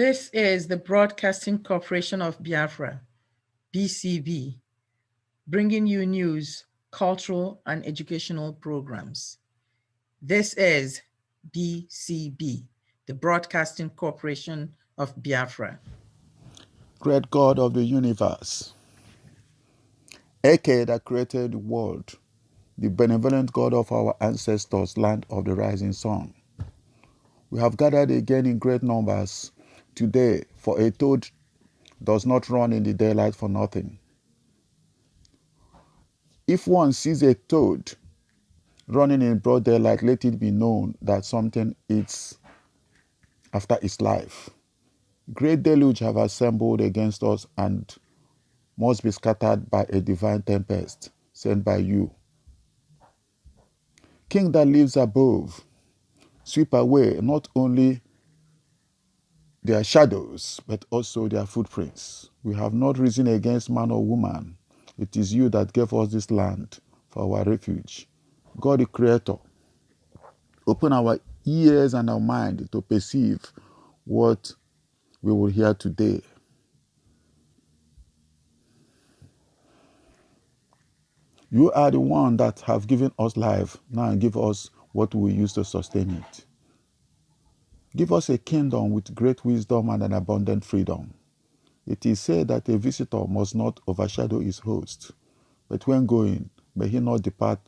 This is the Broadcasting Corporation of Biafra, BCB, bringing you news, cultural, and educational programs. This is BCB, the Broadcasting Corporation of Biafra. Great God of the universe, Eke that created the world, the benevolent God of our ancestors, land of the rising sun. We have gathered again in great numbers today, for a toad does not run in the daylight for nothing. If one sees a toad running in broad daylight, let it be known that something is after its life. Great deluge have assembled against us and must be scattered by a divine tempest sent by you. King that lives above, sweep away not only their shadows, but also their footprints. We have not risen against man or woman. It is you that gave us this land for our refuge. God the Creator, open our ears and our mind to perceive what we will hear today. You are the one that have given us life. Now give us what we use to sustain it. Give us a kingdom with great wisdom and an abundant freedom. It is said that a visitor must not overshadow his host, but when going, may he not depart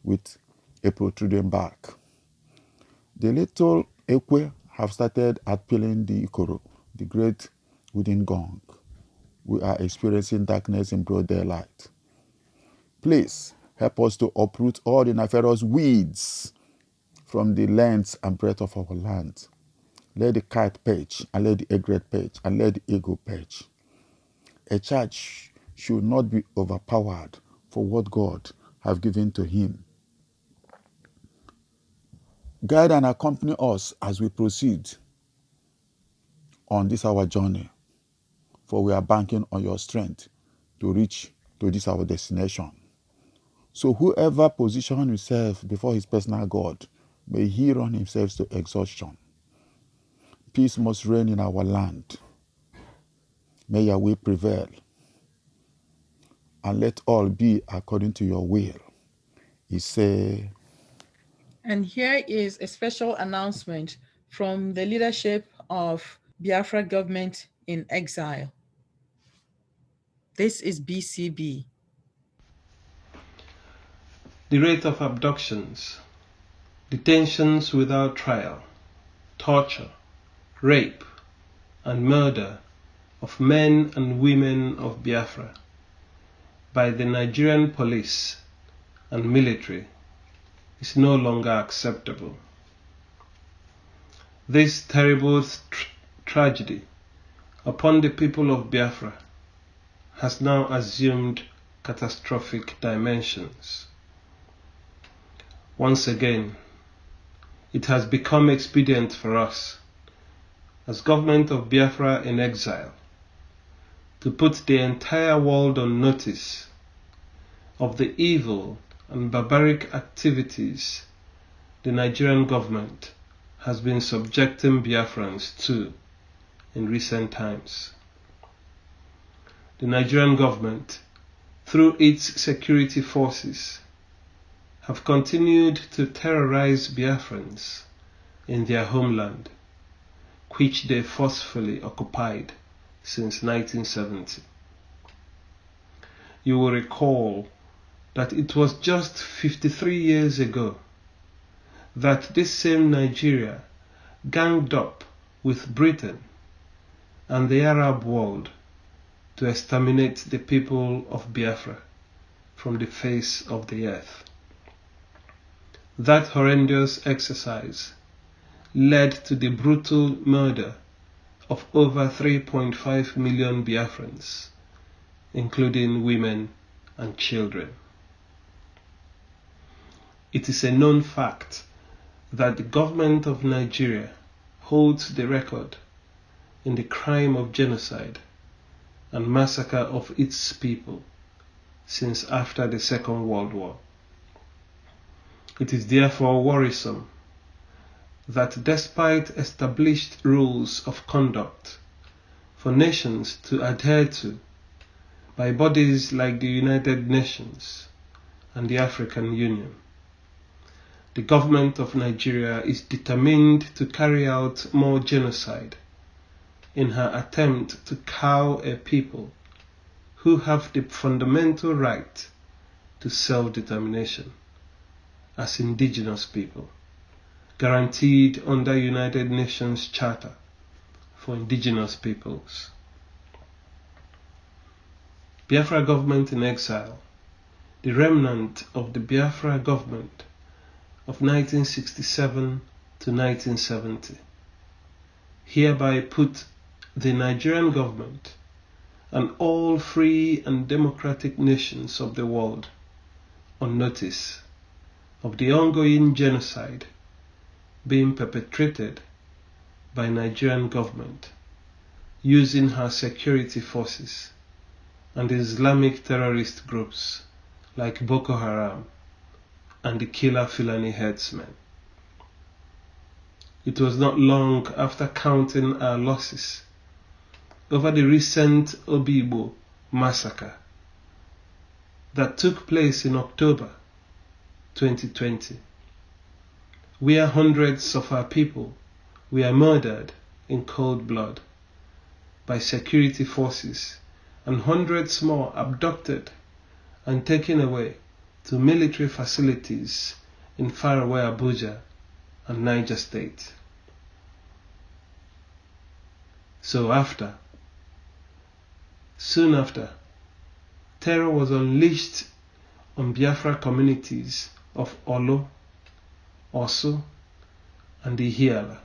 with a protruding back. The little Ekwe have started at peeling the Ikoro, the great wooden gong. We are experiencing darkness in broad daylight. Please help us to uproot all the nefarious weeds from the length and breadth of our land. Let the kite perch, and let the egret perch, and let the eagle perch. A church should not be overpowered for what God have given to him. Guide and accompany us as we proceed on this our journey, for we are banking on your strength to reach to this our destination. So whoever positions himself before his personal God, may he run himself to exhaustion. Peace must reign in our land. May your will prevail. And let all be according to your will. He said. And here is a special announcement from the leadership of Biafra government in exile. This is BCB. The rate of abductions, detentions without trial, torture, rape, and murder of men and women of Biafra by the Nigerian police and military is no longer acceptable. This terrible tragedy upon the people of Biafra has now assumed catastrophic dimensions. Once again, it has become expedient for us, as government of Biafra in exile, to put the entire world on notice of the evil and barbaric activities the Nigerian government has been subjecting Biafrans to in recent times. The Nigerian government, through its security forces, have continued to terrorize Biafrans in their homeland, which they forcefully occupied since 1970. You will recall that it was just 53 years ago that this same Nigeria ganged up with Britain and the Arab world to exterminate the people of Biafra from the face of the earth. That horrendous exercise led to the brutal murder of over 3.5 million Biafrans, including women and children. It is a known fact that the government of Nigeria holds the record in the crime of genocide and massacre of its people since after the Second World War. It is therefore worrisome that despite established rules of conduct for nations to adhere to by bodies like the United Nations and the African Union. The government of Nigeria is determined to carry out more genocide in her attempt to cow a people who have the fundamental right to self-determination as indigenous people, guaranteed under United Nations Charter for Indigenous Peoples. Biafra government in exile, the remnant of the Biafra government of 1967 to 1970, hereby put the Nigerian government and all free and democratic nations of the world on notice of the ongoing genocide being perpetrated by Nigerian government using her security forces and Islamic terrorist groups like Boko Haram and the killer Fulani herdsmen. It was not long after counting our losses over the recent Obigbo massacre that took place in October 2020, where hundreds of our people were murdered in cold blood by security forces and hundreds more abducted and taken away to military facilities in faraway Abuja and Niger State. Soon after, terror was unleashed on Biafra communities of Olo, Osu, and Ihiala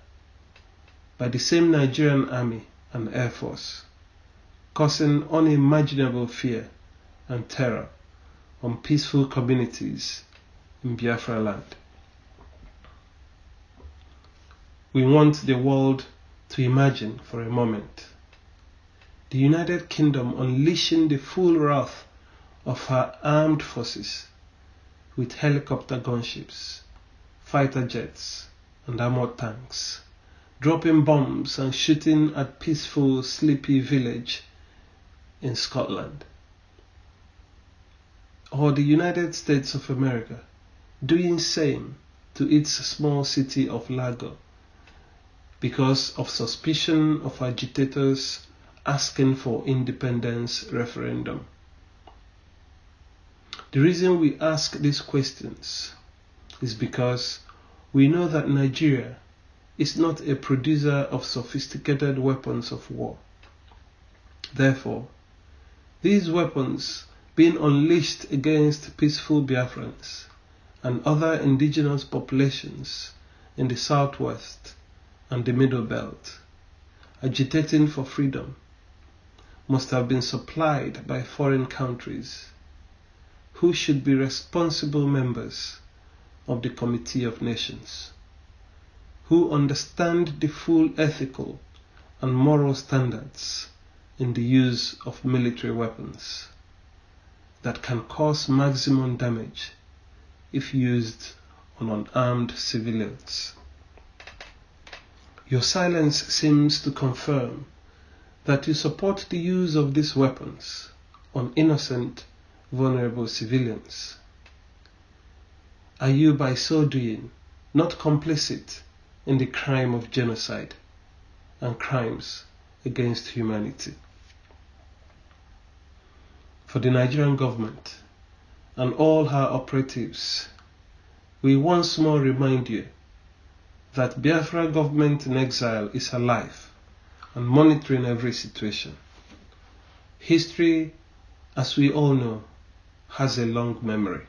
by the same Nigerian Army and Air Force, causing unimaginable fear and terror on peaceful communities in Biafra land. We want the world to imagine for a moment the United Kingdom unleashing the full wrath of her armed forces with helicopter gunships, fighter jets, and armored tanks, dropping bombs and shooting at peaceful Sleepy Village in Scotland. Or the United States of America doing same to its small city of Lago because of suspicion of agitators asking for independence referendum. The reason we ask these questions is because we know that Nigeria is not a producer of sophisticated weapons of war. Therefore, these weapons being unleashed against peaceful Biafrans and other indigenous populations in the southwest and the middle belt, agitating for freedom, must have been supplied by foreign countries who should be responsible members of the Committee of Nations, who understand the full ethical and moral standards in the use of military weapons that can cause maximum damage if used on unarmed civilians. Your silence seems to confirm that you support the use of these weapons on innocent, vulnerable civilians. Are you by so doing not complicit in the crime of genocide and crimes against humanity? For the Nigerian government and all her operatives, we once more remind you that Biafra government in exile is alive and monitoring every situation. History, as we all know, has a long memory,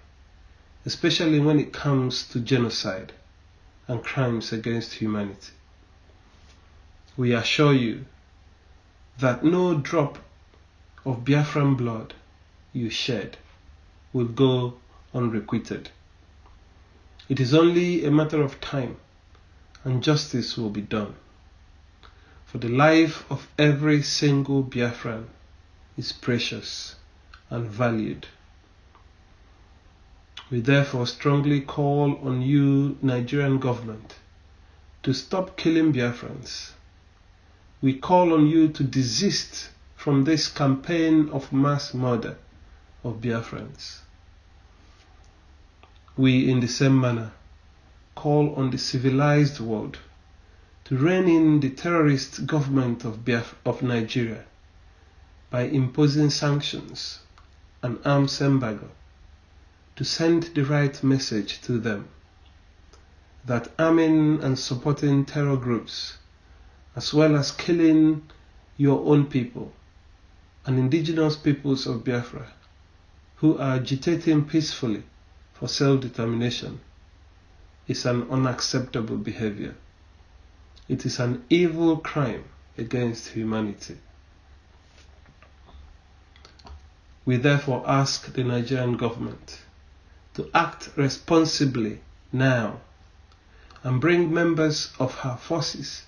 especially when it comes to genocide and crimes against humanity. We assure you that no drop of Biafran blood you shed will go unrequited. It is only a matter of time and justice will be done. For the life of every single Biafran is precious and valued. We therefore strongly call on you, Nigerian government, to stop killing Biafrans we call on you to desist from this campaign of mass murder of Biafrans. We, in the same manner, call on the civilized world to rein in the terrorist government of Nigeria by imposing sanctions and arms embargo to send the right message to them that arming and supporting terror groups, as well as killing your own people and indigenous peoples of Biafra who are agitating peacefully for self-determination, is an unacceptable behavior. It is an evil crime against humanity. We therefore ask the Nigerian government to act responsibly now and bring members of her forces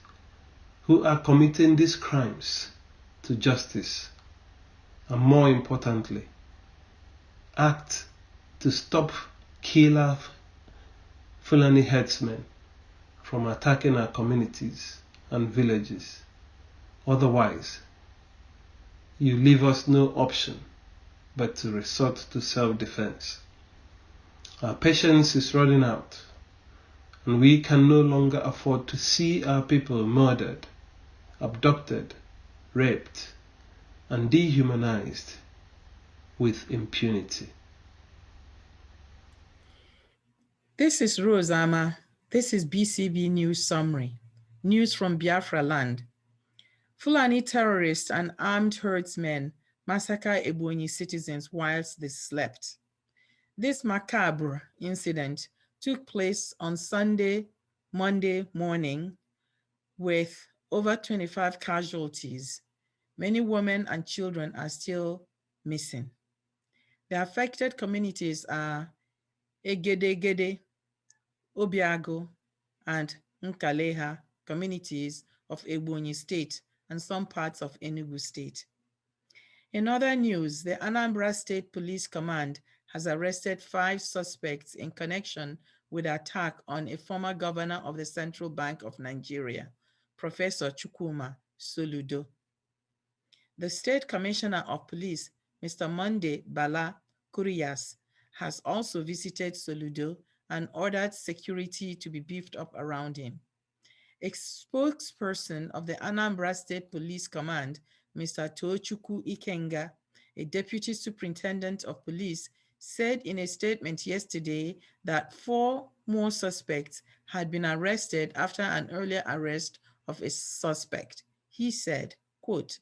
who are committing these crimes to justice, and more importantly, act to stop killer Fulani herdsmen from attacking our communities and villages. Otherwise, you leave us no option but to resort to self-defense. Our patience is running out, and we can no longer afford to see our people murdered, abducted, raped, and dehumanized with impunity. This is Rose Ama. This is BCB News Summary. News from Biafra land. Fulani terrorists and armed herdsmen massacre Ebonyi citizens whilst they slept. This macabre incident took place on Monday morning, with over 25 casualties. Many women and children are still missing. The affected communities are Egedegede, Obiago, and Nkaleha communities of Ebonyi State and some parts of Enugu State. In other news, the Anambra State Police Command has arrested 5 suspects in connection with the attack on a former governor of the Central Bank of Nigeria, Professor Chukwuma Soludo. The State Commissioner of Police, Mr. Monday Bala Kurias, has also visited Soludo and ordered security to be beefed up around him. A spokesperson of the Anambra State Police Command, Mr. Tochukwu Ikenga, a deputy superintendent of police, said in a statement yesterday that 4 more suspects had been arrested after an earlier arrest of a suspect. He said, quote,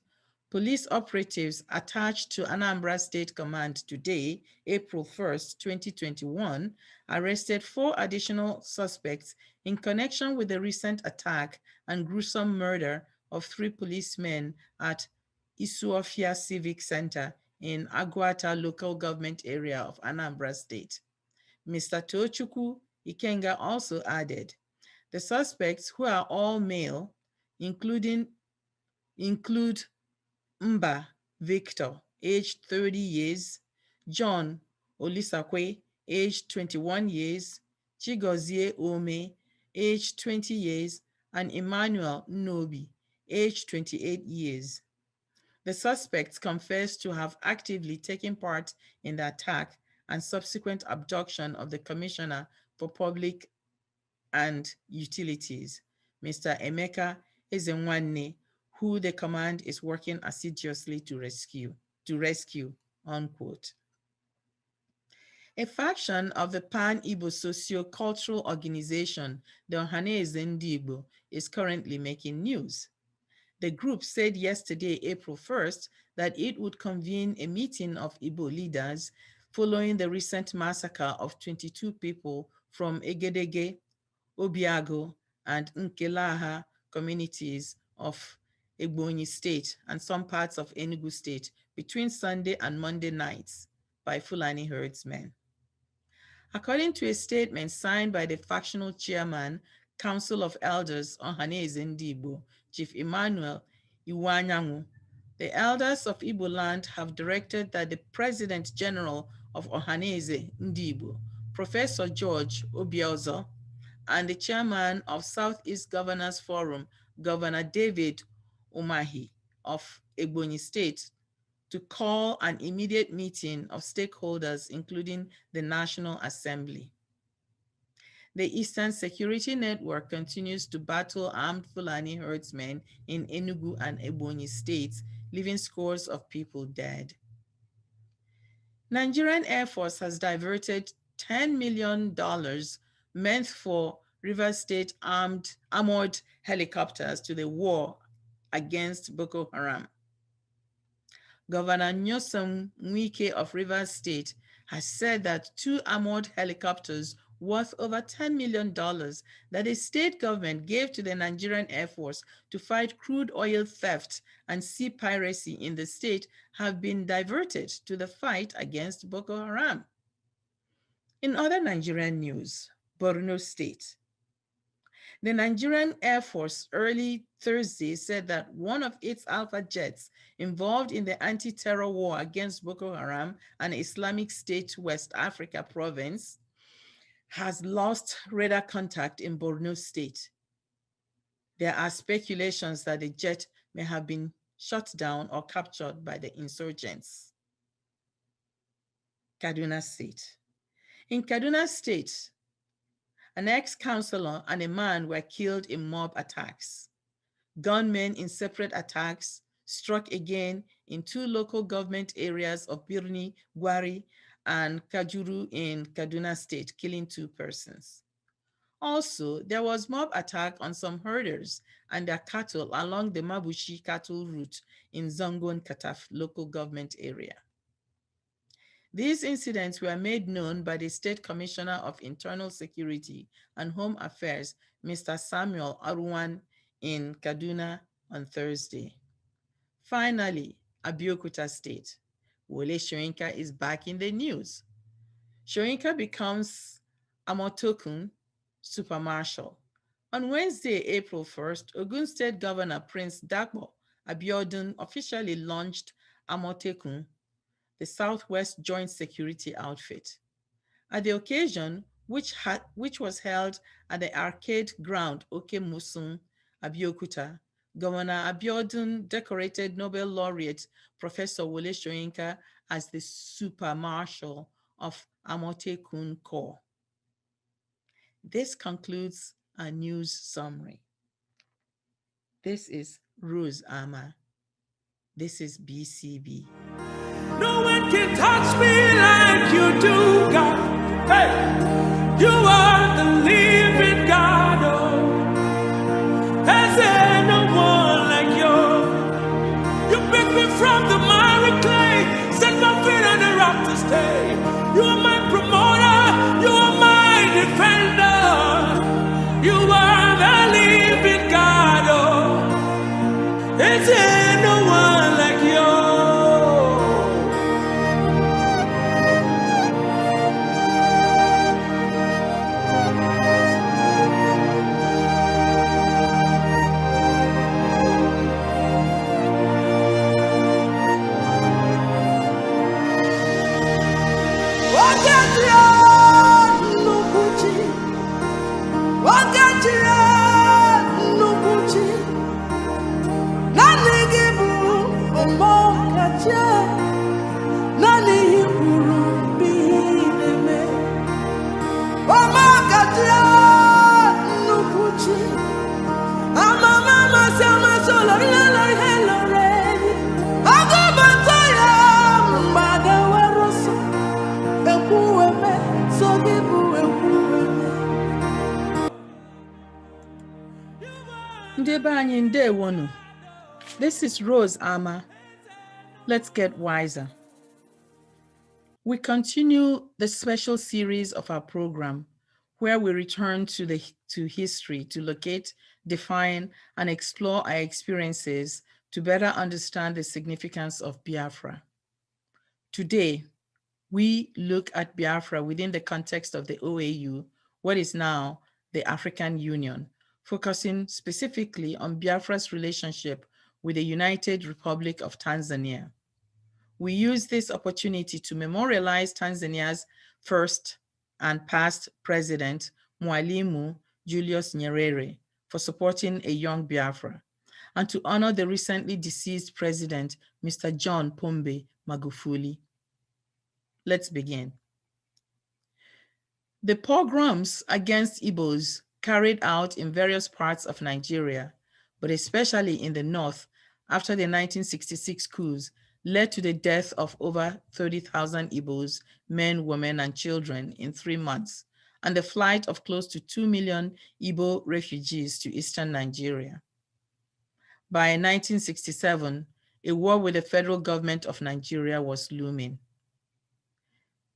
"Police operatives attached to Anambra State Command today, April 1st, 2021, arrested 4 additional suspects in connection with the recent attack and gruesome murder of 3 policemen at Isuofia Civic Center in Aguata local government area of Anambra State." Mr. Tochukwu Ikenga also added, the suspects, who are all male, include Mba Victor, aged 30 years, John Olisakwe, aged 21 years, Chigozie Ome, aged 20 years, and Emmanuel Nobi, aged 28 years. The suspects confessed to have actively taken part in the attack and subsequent abduction of the Commissioner for Public and Utilities, Mr. Emeka Ezenwanne, who the command is working assiduously to rescue, unquote. A faction of the Pan-Igbo socio-cultural organization, the Ohaneze Ndi Igbo, is currently making news. The group said yesterday, April 1st, that it would convene a meeting of Igbo leaders following the recent massacre of 22 people from Egedege, Obiago, and Nkelaha communities of Ebonyi State and some parts of Enugu State between Sunday and Monday nights by Fulani herdsmen. According to a statement signed by the factional chairman, Council of Elders Ohaneze Ndi Igbo, Chief Emmanuel Iwanyanwu, the elders of Igbo land have directed that the President General of Ohaneze Ndi Igbo, Professor George Obiozor, and the chairman of Southeast Governors Forum, Governor David Umahi of Ebonyi State to call an immediate meeting of stakeholders, including the National Assembly. The Eastern Security Network continues to battle armed Fulani herdsmen in Enugu and Ebonyi states, leaving scores of people dead. Nigerian Air Force has diverted $10 million meant for Rivers State armored helicopters to the war against Boko Haram. Governor Nyesom Wike of Rivers State has said that 2 armored helicopters worth over $10 million that the state government gave to the Nigerian Air Force to fight crude oil theft and sea piracy in the state have been diverted to the fight against Boko Haram. In other Nigerian news, Borno State. The Nigerian Air Force early Thursday said that one of its Alpha jets involved in the anti-terror war against Boko Haram and Islamic State West Africa province has lost radar contact in Borno State. There are speculations that the jet may have been shot down or captured by the insurgents. Kaduna State. In Kaduna State, an ex-councillor and a man were killed in mob attacks. Gunmen in separate attacks struck again in 2 local government areas of Birni, Gwari, and Kajuru in Kaduna State, killing 2 persons. Also, there was mob attack on some herders and their cattle along the Mabushi cattle route in Zangon Kataf local government area. These incidents were made known by the State Commissioner of Internal Security and Home Affairs, Mr. Samuel Aruwan, in Kaduna on Thursday. Finally, Abeokuta State. Wole Soyinka is back in the news. Soyinka becomes Amotokun Super Marshal. On Wednesday, April 1st, Ogun State Governor Prince Dapo Abiodun officially launched Amotekun, the Southwest Joint Security Outfit. At the occasion, which was held at the arcade ground Okemusun, Abeokuta, Governor Abiodun decorated Nobel laureate Professor Wole Soyinka as the Super Marshal of Amotekun Corps. This concludes our news summary. This is Rose Ama. This is BCB. No one can touch me like you do, God. Hey, you are the living God. Oh, has there no one like you? You pick me from the miry clay, set my feet on the rock to stay. You are my promoter, you are my defender. You are the living God. Oh, is there no one like you? This is Rose Ama. Let's get wiser. We continue the special series of our program where we return to history to locate, define, and explore our experiences to better understand the significance of Biafra. Today, we look at Biafra within the context of the OAU, what is now the African Union, focusing specifically on Biafra's relationship with the United Republic of Tanzania. We use this opportunity to memorialize Tanzania's first and past president, Mwalimu Julius Nyerere, for supporting a young Biafra, and to honor the recently deceased president, Mr. John Pombe Magufuli. Let's begin. The pogroms against Igbos carried out in various parts of Nigeria, but especially in the north after the 1966 coups, led to the death of over 30,000 Igbos, men, women, and children in 3 months, and the flight of close to 2 million Igbo refugees to eastern Nigeria. By 1967, a war with the federal government of Nigeria was looming.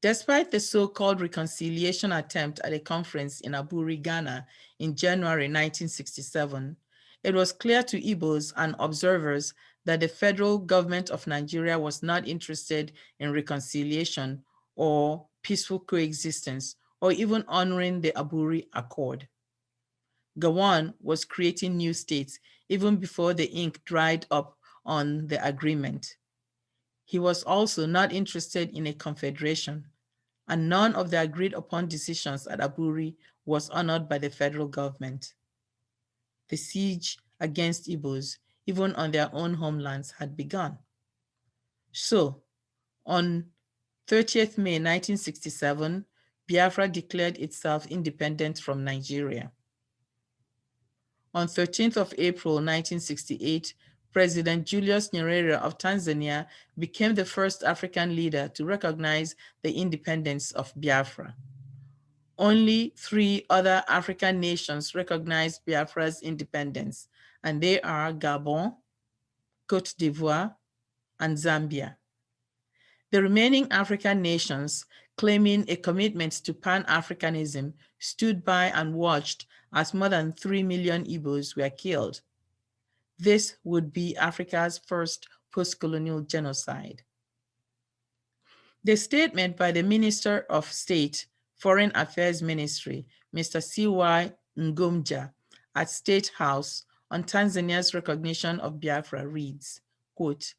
Despite the so-called reconciliation attempt at a conference in Aburi, Ghana in January 1967, it was clear to Igbos and observers that the federal government of Nigeria was not interested in reconciliation or peaceful coexistence, or even honoring the Aburi Accord. Gowon was creating new states even before the ink dried up on the agreement. He was also not interested in a confederation, and none of the agreed upon decisions at Aburi was honored by the federal government. The siege against Igbos, even on their own homelands, had begun. So, on 30th May 1967, Biafra declared itself independent from Nigeria. On 13th of April 1968, President Julius Nyerere of Tanzania became the first African leader to recognize the independence of Biafra. Only 3 other African nations recognized Biafra's independence, and they are Gabon, Côte d'Ivoire, and Zambia. The remaining African nations, claiming a commitment to Pan-Africanism, stood by and watched as more than 3 million Igbos were killed. This would be Africa's first post-colonial genocide. The statement by the Minister of State, Foreign Affairs Ministry, Mr. C.Y. Ngomja, at State House on Tanzania's recognition of Biafra reads, quote,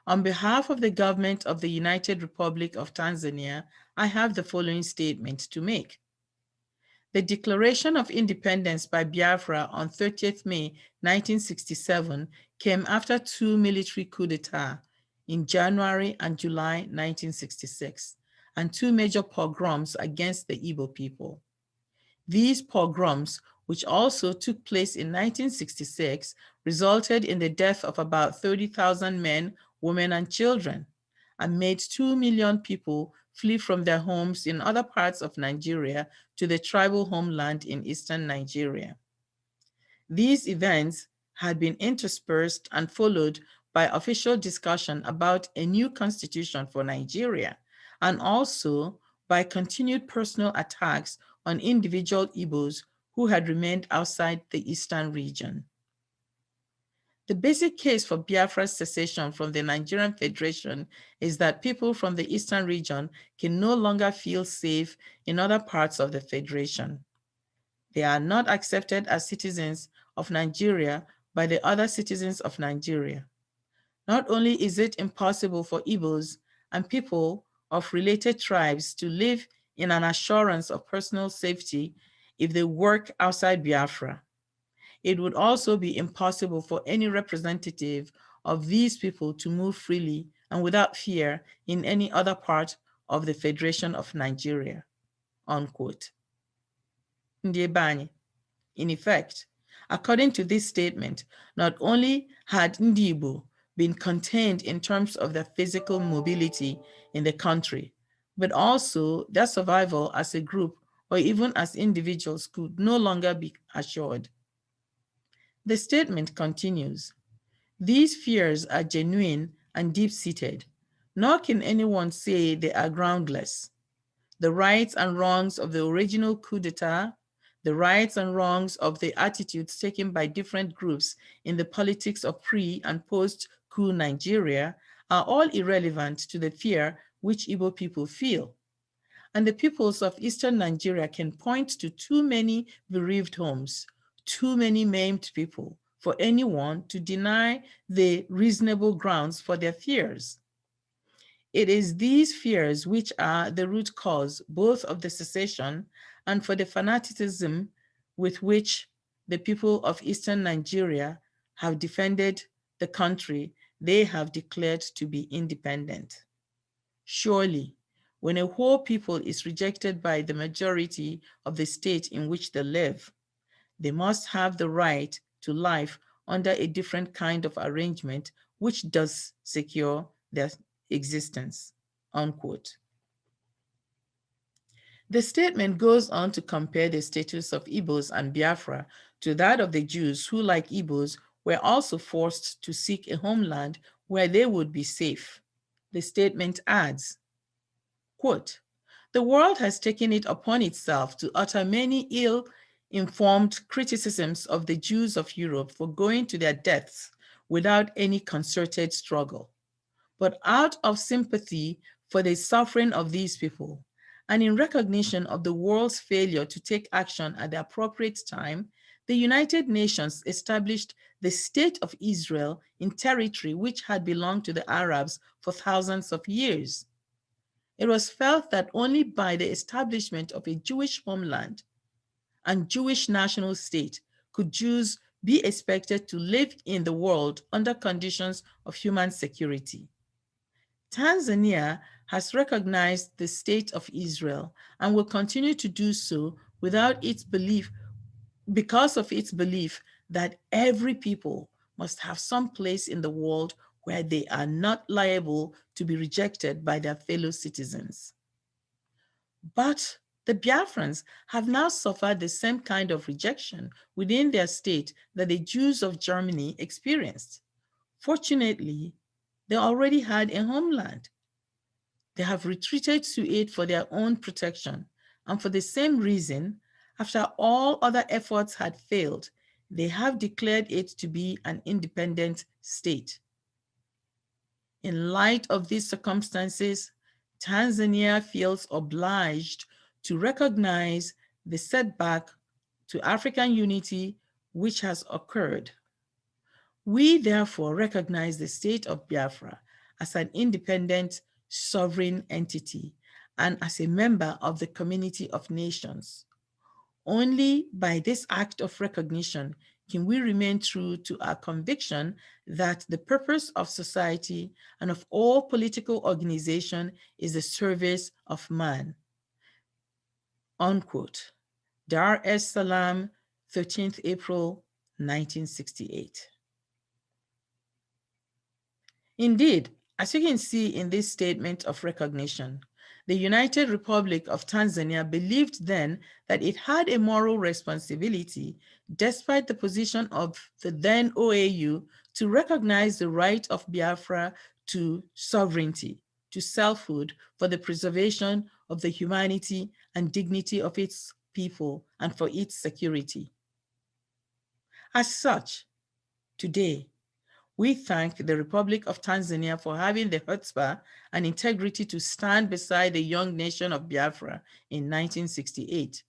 "On behalf of the government of the United Republic of Tanzania, I have the following statement to make. The declaration of independence by Biafra on 30th May 1967 came after 2 military coups d'etat in January and July 1966, and 2 major pogroms against the Igbo people. These pogroms, which also took place in 1966, resulted in the death of about 30,000 men, women, and children, and made 2 million people flee from their homes in other parts of Nigeria to the tribal homeland in eastern Nigeria. These events had been interspersed and followed by official discussion about a new constitution for Nigeria, and also by continued personal attacks on individual Igbos who had remained outside the eastern region. The basic case for Biafra's secession from the Nigerian Federation is that people from the eastern region can no longer feel safe in other parts of the Federation. They are not accepted as citizens of Nigeria by the other citizens of Nigeria. Not only is it impossible for Igbos and people of related tribes to live in an assurance of personal safety if they work outside Biafra, it would also be impossible for any representative of these people to move freely and without fear in any other part of the Federation of Nigeria, unquote. In effect, according to this statement, not only had Ndi Igbo been contained in terms of their physical mobility in the country, but also their survival as a group or even as individuals could no longer be assured. The statement continues, "These fears are genuine and deep-seated, nor can anyone say they are groundless. The rights and wrongs of the original coup d'etat, the rights and wrongs of the attitudes taken by different groups in the politics of pre- and post-coup Nigeria are all irrelevant to the fear which Igbo people feel. And the peoples of Eastern Nigeria can point to too many bereaved homes, too many maimed people for anyone to deny the reasonable grounds for their fears. It is these fears which are the root cause both of the secession and for the fanaticism with which the people of Eastern Nigeria have defended the country they have declared to be independent. Surely, when a whole people is rejected by the majority of the state in which they live, they must have the right to life under a different kind of arrangement which does secure their existence, unquote. The statement goes on to compare the status of Igbos and Biafra to that of the Jews who, like Igbos, were also forced to seek a homeland where they would be safe. The statement adds, quote, "The world has taken it upon itself to utter many ill-informed criticisms of the Jews of Europe for going to their deaths without any concerted struggle. But out of sympathy for the suffering of these people, and in recognition of the world's failure to take action at the appropriate time, the United Nations established the State of Israel in territory which had belonged to the Arabs for thousands of years. It was felt that only by the establishment of a Jewish homeland and Jewish national state could Jews be expected to live in the world under conditions of human security. Tanzania has recognized the State of Israel and will continue to do so because of its belief that every people must have some place in the world where they are not liable to be rejected by their fellow citizens. But the Biafrans have now suffered the same kind of rejection within their state that the Jews of Germany experienced. Fortunately, they already had a homeland. They have retreated to it for their own protection, and for the same reason, after all other efforts had failed, they have declared it to be an independent state. In light of these circumstances, Tanzania feels obliged to recognize the setback to African unity which has occurred. We therefore recognize the state of Biafra as an independent sovereign entity and as a member of the community of nations. Only by this act of recognition can we remain true to our conviction that the purpose of society and of all political organization is the service of man. Unquote. Dar es Salaam, 13th April, 1968. Indeed, as you can see in this statement of recognition, the United Republic of Tanzania believed then that it had a moral responsibility, despite the position of the then OAU, to recognize the right of Biafra to sovereignty, to selfhood, for the preservation of the humanity and dignity of its people and for its security. As such, today, we thank the Republic of Tanzania for having the chutzpah and integrity to stand beside the young nation of Biafra in 1968.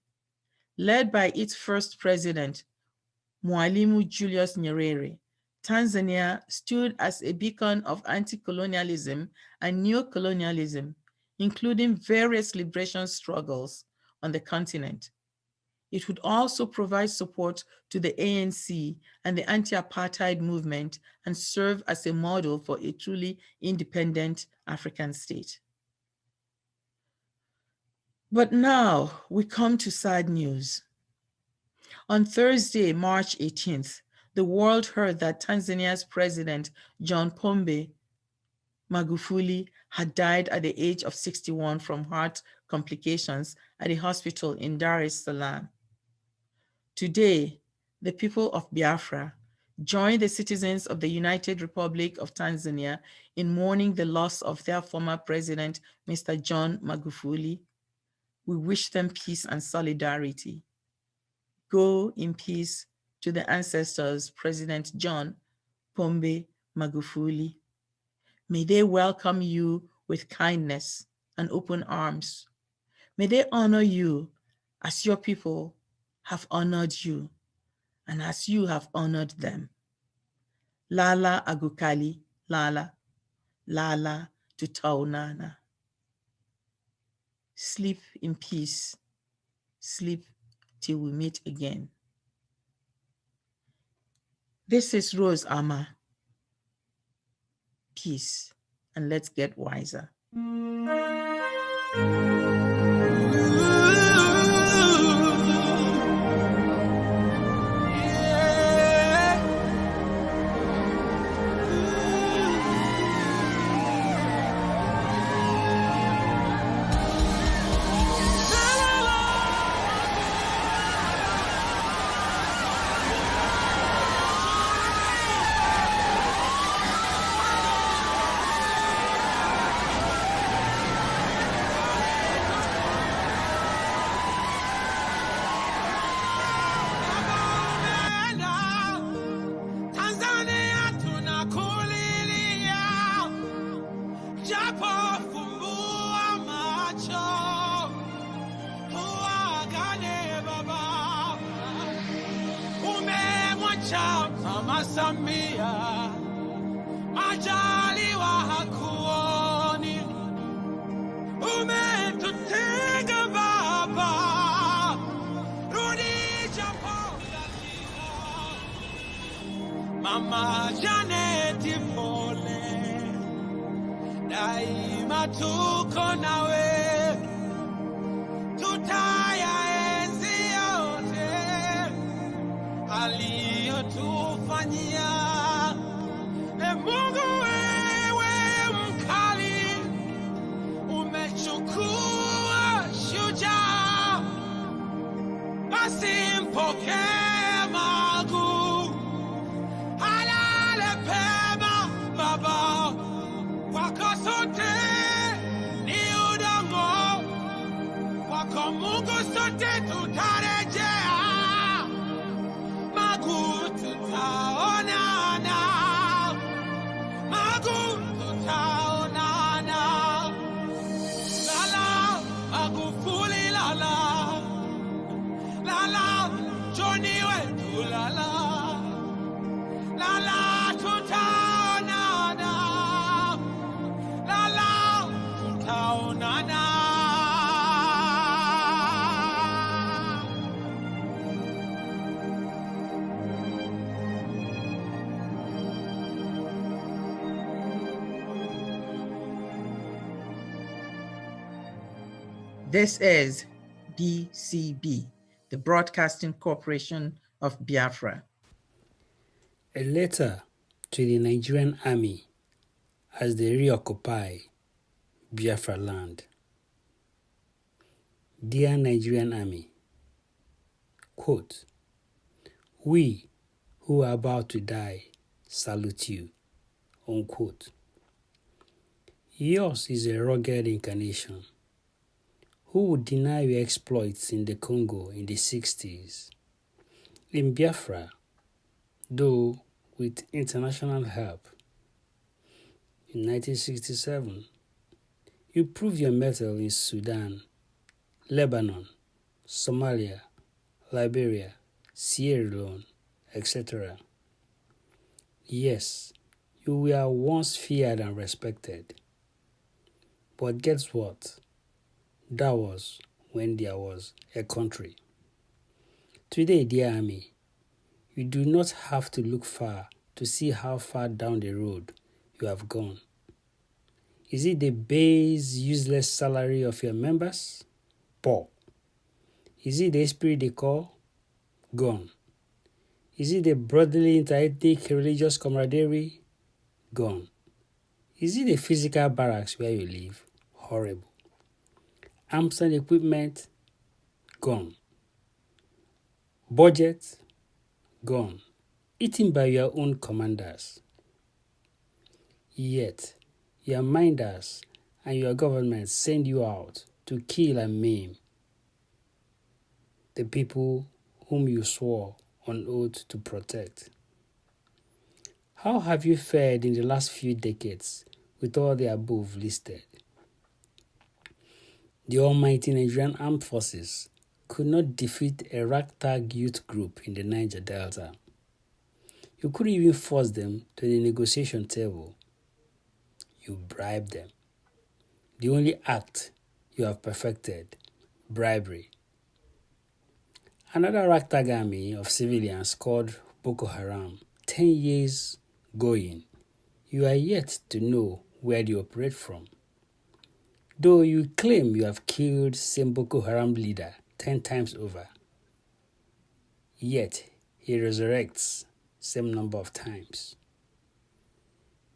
Led by its first president, Mwalimu Julius Nyerere, Tanzania stood as a beacon of anti-colonialism and neo-colonialism, including various liberation struggles on the continent. It would also provide support to the ANC and the anti-apartheid movement and serve as a model for a truly independent African state. But now we come to sad news. On Thursday, March 18th, the world heard that Tanzania's President John Pombe Magufuli had died at the age of 61 from heart complications at a hospital in Dar es Salaam. Today, the people of Biafra join the citizens of the United Republic of Tanzania in mourning the loss of their former president, Mr. John Magufuli. We wish them peace and solidarity. Go in peace to the ancestors, President John Pombe Magufuli. May they welcome you with kindness and open arms. May they honor you as your people have honored you and as you have honored them. Lala Agukali, Lala, Lala Tutaunana. Sleep in peace. Sleep till we meet again. This is Rose Ama. Peace, and let's get wiser. Mama Samia, majali wa hakuoni, umetutega baba, rudi Japo. Mama Janeti pole, daima tuko nawe, tutayaenzi yote aliyotufanyia. Mungu wewe mkali, umechukua shujaa, basi mpokee Magu, halale pema baba, kwako sote ni udongo, kwako Mungu sote tutarejea. Magu tutaonana, Magu tutaonana. Lala Magufuli, lala lala Johnny wetu, lala lala tutaonana, lala tutaonana. This is BCB, the Broadcasting Corporation of Biafra. A letter to the Nigerian army as they reoccupy Biafra land. Dear Nigerian army, quote, we who are about to die salute you, unquote. Yours is a rugged incarnation. Who would deny your exploits in the Congo in the 60s? In Biafra, though with international help. In 1967, you proved your mettle in Sudan, Lebanon, Somalia, Liberia, Sierra Leone, etc. Yes, you were once feared and respected. But guess what? That was when there was a country. Today, dear army, you do not have to look far to see how far down the road you have gone. Is it the base, useless salary of your members? Poor. Is it the esprit de corps? Gone. Is it the brotherly interethnic religious camaraderie? Gone. Is it the physical barracks where you live? Horrible. Arms and equipment? Gone. Budget? Gone. Eaten by your own commanders. Yet, your minders and your government send you out to kill and maim the people whom you swore on oath to protect. How have you fared in the last few decades with all the above listed? The almighty Nigerian Armed Forces could not defeat a ragtag youth group in the Niger Delta. You couldn't even force them to the negotiation table. You bribed them. The only act you have perfected, bribery. Another ragtag army of civilians called Boko Haram 10 years going, you are yet to know where they operate from. Though you claim you have killed same Boko Haram leader 10 times over, yet he resurrects same number of times.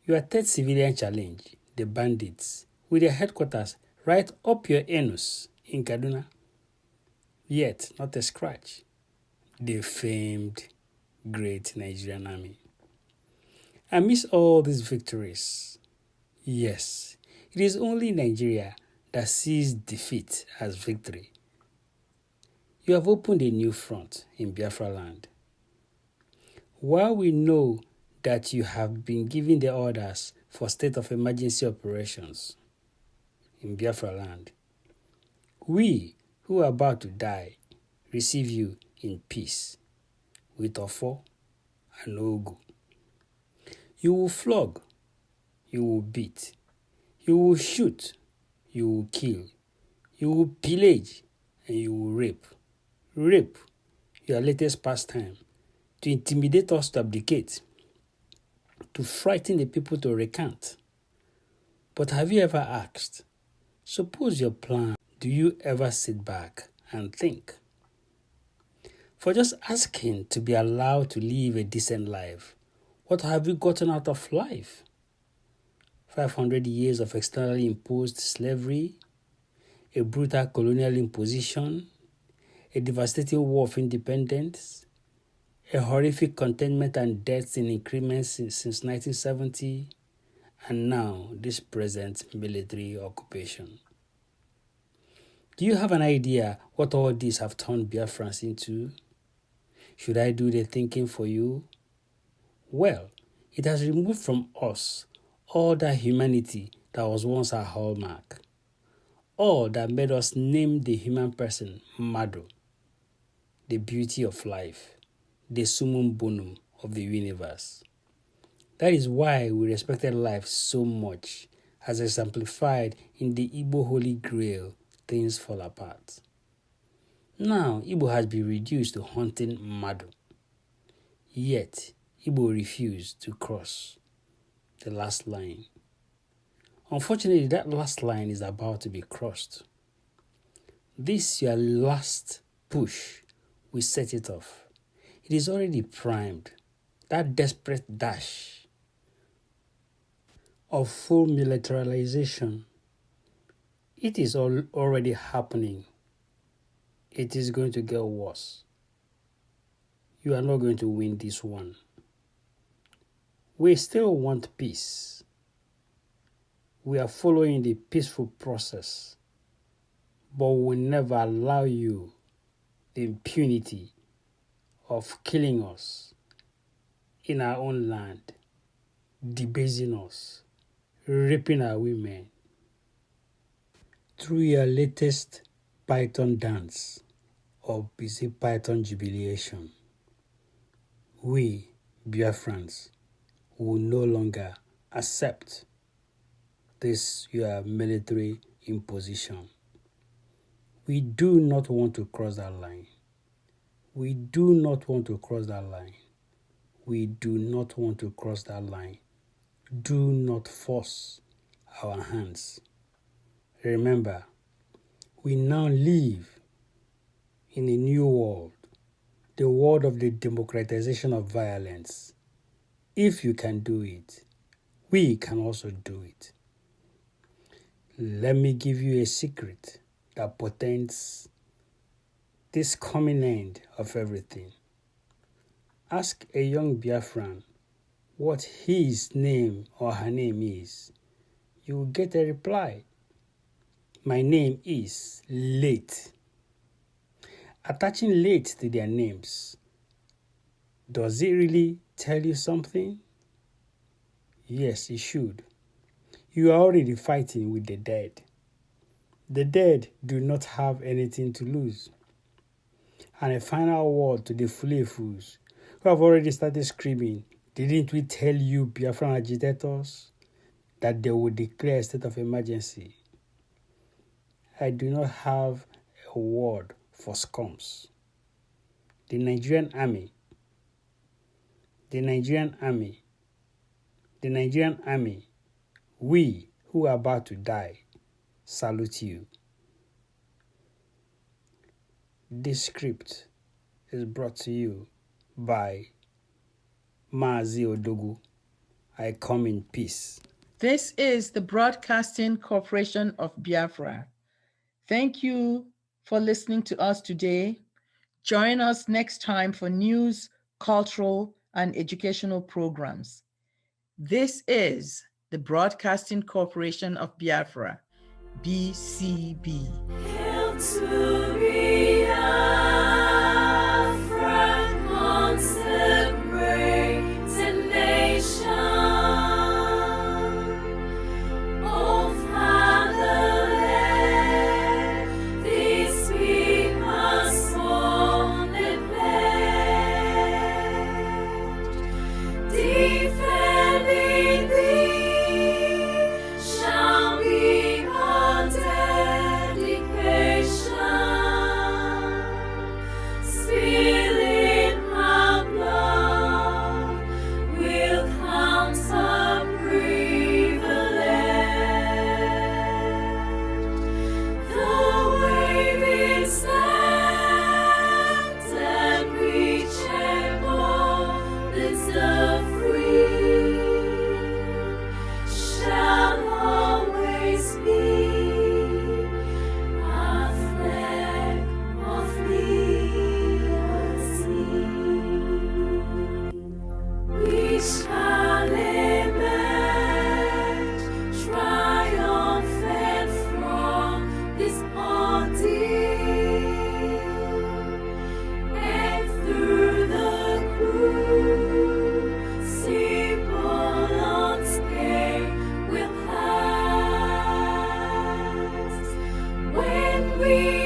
Your third civilian challenge, the bandits, with their headquarters right up your anus in Kaduna, yet not a scratch. The famed great Nigerian army. Amidst all these victories, yes, it is only Nigeria that sees defeat as victory. You have opened a new front in Biafra land. While we know that you have been given the orders for state of emergency operations in Biafra land, we who are about to die receive you in peace with Ofo and Ogu. You will flog, you will beat, you will shoot, you will kill, you will pillage, and you will rape. Rape, your latest pastime, to intimidate us to abdicate, to frighten the people to recant. But have you ever asked, suppose your plan, do you ever sit back and think? For just asking to be allowed to live a decent life, what have you gotten out of life? 500 years of externally imposed slavery, a brutal colonial imposition, a devastating war of independence, a horrific contentment and deaths in increments since 1970, and now this present military occupation. Do you have an idea what all these have turned Biafrans into? Should I do the thinking for you? Well, it has removed from us all that humanity that was once our hallmark, all that made us name the human person Mado, the beauty of life, the summum bonum of the universe. That is why we respected life so much, as exemplified in the Igbo Holy Grail, things fall apart. Now, Igbo has been reduced to hunting Mado. Yet, Igbo refused to cross the last line. Unfortunately, that last line is about to be crossed. This, your last push, will set it off. It is already primed. That desperate dash of full militarization, it is already happening. It is going to get worse. You are not going to win this one. We still want peace. We are following the peaceful process, but we will never allow you the impunity of killing us in our own land, debasing us, raping our women. Through your latest Python dance, or is it Python jubilation, we, Biafrans, will no longer accept this your military imposition. We do not want to cross that line. We do not want to cross that line. We do not want to cross that line. Do not force our hands. Remember, we now live in a new world, the world of the democratization of violence. If you can do it, we can also do it. Let me give you a secret that portends this coming end of everything. Ask a young Biafran what his name or her name is. You will get a reply. My name is Late. Attaching Late to their names, does it really tell you something? Yes, it should. You are already fighting with the dead. The dead do not have anything to lose. And a final word to the Fulefus who have already started screaming, didn't we tell you, Biafran agitators, that they would declare a state of emergency? I do not have a word for scums. The Nigerian army, the Nigerian army, we who are about to die, salute you. This script is brought to you by Maazi Odogu. I come in peace. This is the Broadcasting Corporation of Biafra. Thank you for listening to us today. Join us next time for news, cultural, and educational programs. This is the Broadcasting Corporation of Biafra, BCB. Hail to Biafra, consecrated nation. O Fatherland, this people's holy pledge, defending thee shall be our dedication. Spilling our blood will count our privilege. The waving stands and reachable is the free shall always be our flag of liberty. We shall emerge triumphant from this ordeal, and through the crucible unscathed we'll pass. When we